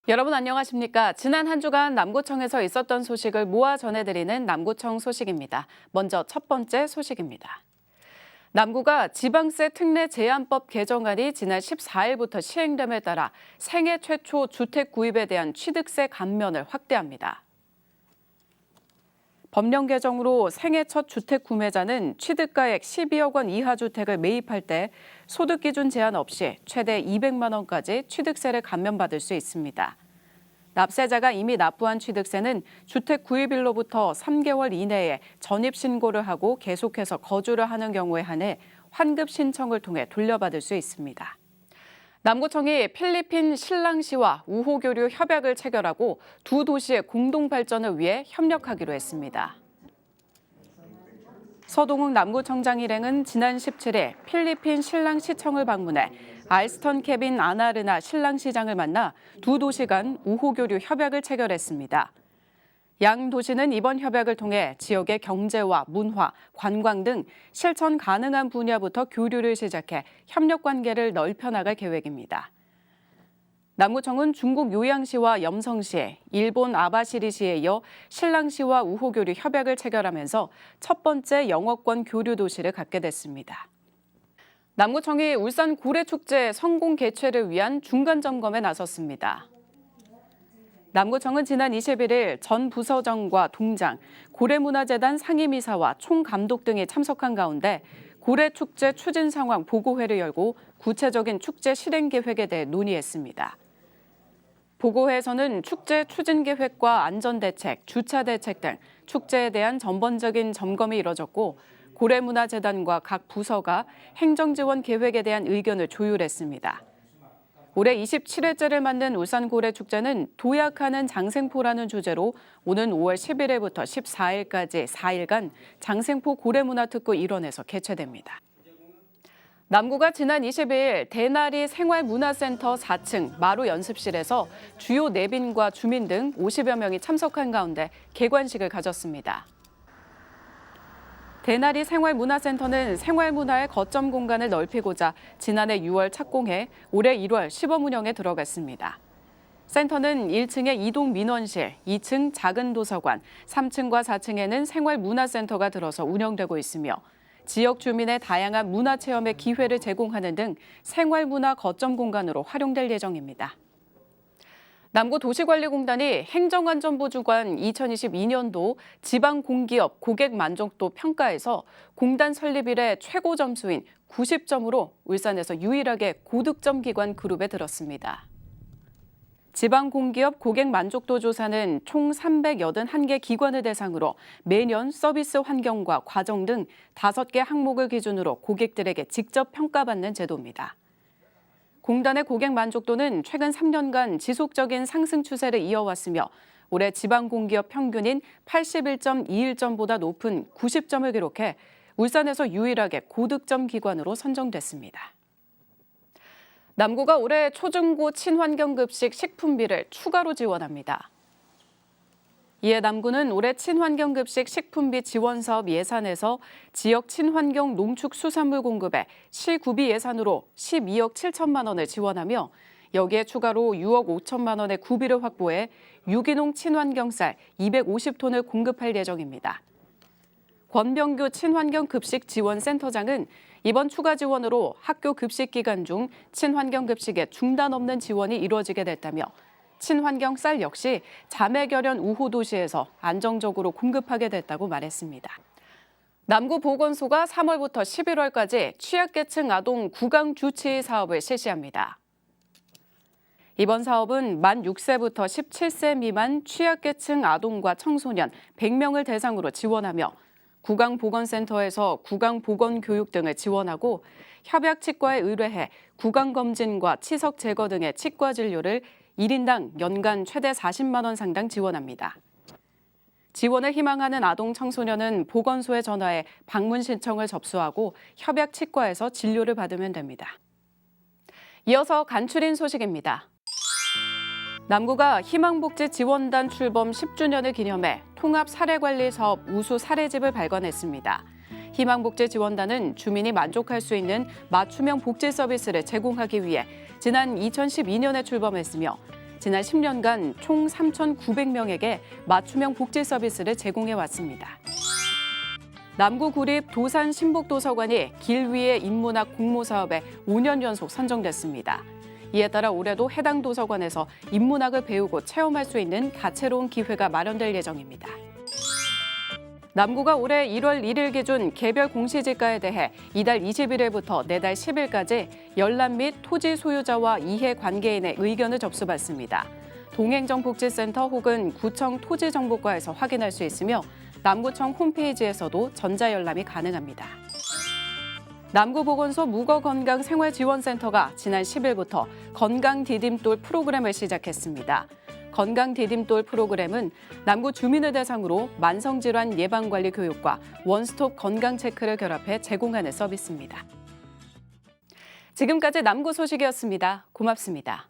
여러분 안녕하십니까? 지난 한 주간 남구청에서 있었던 소식을 모아 전해드리는 남구청 소식입니다. 먼저 첫 번째 소식입니다. 남구가 지방세 특례 제한법 개정안이 지난 14일부터 시행됨에 따라 생애 최초 주택 구입에 대한 취득세 감면을 확대합니다. 법령 개정으로 생애 첫 주택 구매자는 취득가액 12억 원 이하 주택을 매입할 때 소득 기준 제한 없이 최대 200만 원까지 취득세를 감면받을 수 있습니다. 납세자가 이미 납부한 취득세는 주택 구입일로부터 3개월 이내에 전입 신고를 하고 계속해서 거주를 하는 경우에 한해 환급 신청을 통해 돌려받을 수 있습니다. 남구청이 필리핀 실랑시와 우호교류 협약을 체결하고 두 도시의 공동 발전을 위해 협력하기로 했습니다. 서동욱 남구청장 일행은 지난 17일 필리핀 실랑시청을 방문해 알스턴 케빈 아나르나 실랑시장을 만나 두 도시 간 우호교류 협약을 체결했습니다. 양 도시는 이번 협약을 통해 지역의 경제와 문화, 관광 등 실천 가능한 분야부터 교류를 시작해 협력 관계를 넓혀나갈 계획입니다. 남구청은 중국 요양시와 염성시, 일본 아바시리시에 이어 실랑시와 우호교류 협약을 체결하면서 첫 번째 영어권 교류 도시를 갖게 됐습니다. 남구청이 울산 고래축제 성공 개최를 위한 중간 점검에 나섰습니다. 남구청은 지난 21일 전 부서장과 동장, 고래문화재단 상임이사와 총감독 등이 참석한 가운데 고래축제 추진 상황 보고회를 열고 구체적인 축제 실행 계획에 대해 논의했습니다. 보고회에서는 축제 추진 계획과 안전대책, 주차대책 등 축제에 대한 전반적인 점검이 이뤄졌고 고래문화재단과 각 부서가 행정지원 계획에 대한 의견을 조율했습니다. 올해 27회째를 맞는 울산고래축제는 도약하는 장생포라는 주제로 오는 5월 11일부터 14일까지 4일간 장생포 고래문화특구 일원에서 개최됩니다. 남구가 지난 22일 대나리 생활문화센터 4층 마루 연습실에서 주요 내빈과 주민 등 50여 명이 참석한 가운데 개관식을 가졌습니다. 대나리 생활문화센터는 생활문화의 거점 공간을 넓히고자 지난해 6월 착공해 올해 1월 시범 운영에 들어갔습니다. 센터는 1층에 이동 민원실, 2층 작은 도서관, 3층과 4층에는 생활문화센터가 들어서 운영되고 있으며 지역 주민의 다양한 문화체험의 기회를 제공하는 등 생활문화 거점 공간으로 활용될 예정입니다. 남구도시관리공단이 행정안전부 주관 2022년도 지방공기업 고객 만족도 평가에서 공단 설립 이래 최고 점수인 90점으로 울산에서 유일하게 고득점 기관 그룹에 들었습니다. 지방공기업 고객 만족도 조사는 총 381개 기관을 대상으로 매년 서비스 환경과 과정 등 5개 항목을 기준으로 고객들에게 직접 평가받는 제도입니다. 공단의 고객 만족도는 최근 3년간 지속적인 상승 추세를 이어왔으며 올해 지방공기업 평균인 81.21점보다 높은 90점을 기록해 울산에서 유일하게 고득점 기관으로 선정됐습니다. 남구가 올해 초중고 친환경급식 식품비를 추가로 지원합니다. 이에 남구는 올해 친환경급식 식품비 지원 사업 예산에서 지역 친환경 농축수산물 공급에 실구비 예산으로 12억 7천만 원을 지원하며 여기에 추가로 6억 5천만 원의 구비를 확보해 유기농 친환경 쌀 250톤을 공급할 예정입니다. 권병규 친환경급식지원센터장은 이번 추가 지원으로 학교 급식 기간 중 친환경 급식에 중단 없는 지원이 이루어지게 됐다며 친환경 쌀 역시 자매결연 우호 도시에서 안정적으로 공급하게 됐다고 말했습니다. 남구보건소가 3월부터 11월까지 취약계층 아동 구강 주치의 사업을 실시합니다. 이번 사업은 만 6세부터 17세 미만 취약계층 아동과 청소년 100명을 대상으로 지원하며 구강보건센터에서 구강보건교육 등을 지원하고 협약치과에 의뢰해 구강검진과 치석 제거 등의 치과 진료를 1인당 연간 최대 40만 원 상당 지원합니다. 지원을 희망하는 아동 청소년은 보건소에 전화해 방문 신청을 접수하고 협약치과에서 진료를 받으면 됩니다. 이어서 간추린 소식입니다. 남구가 희망복지지원단 출범 10주년을 기념해 통합사례관리사업 우수 사례집을 발간했습니다. 희망복지지원단은 주민이 만족할 수 있는 맞춤형 복지 서비스를 제공하기 위해 지난 2012년에 출범했으며 지난 10년간 총 3,900명에게 맞춤형 복지 서비스를 제공해 왔습니다. 남구 구립 도산 신복도서관이 길 위의 인문학 공모 사업에 5년 연속 선정됐습니다. 이에 따라 올해도 해당 도서관에서 인문학을 배우고 체험할 수 있는 다채로운 기회가 마련될 예정입니다. 남구가 올해 1월 1일 기준 개별 공시지가에 대해 이달 21일부터 내달 10일까지 열람 및 토지 소유자와 이해관계인의 의견을 접수받습니다. 동행정복지센터 혹은 구청 토지정보과에서 확인할 수 있으며 남구청 홈페이지에서도 전자열람이 가능합니다. 남구보건소 묵어건강생활지원센터가 지난 10일부터 건강디딤돌 프로그램을 시작했습니다. 건강디딤돌 프로그램은 남구 주민을 대상으로 만성질환 예방관리 교육과 원스톱 건강체크를 결합해 제공하는 서비스입니다. 지금까지 남구 소식이었습니다. 고맙습니다.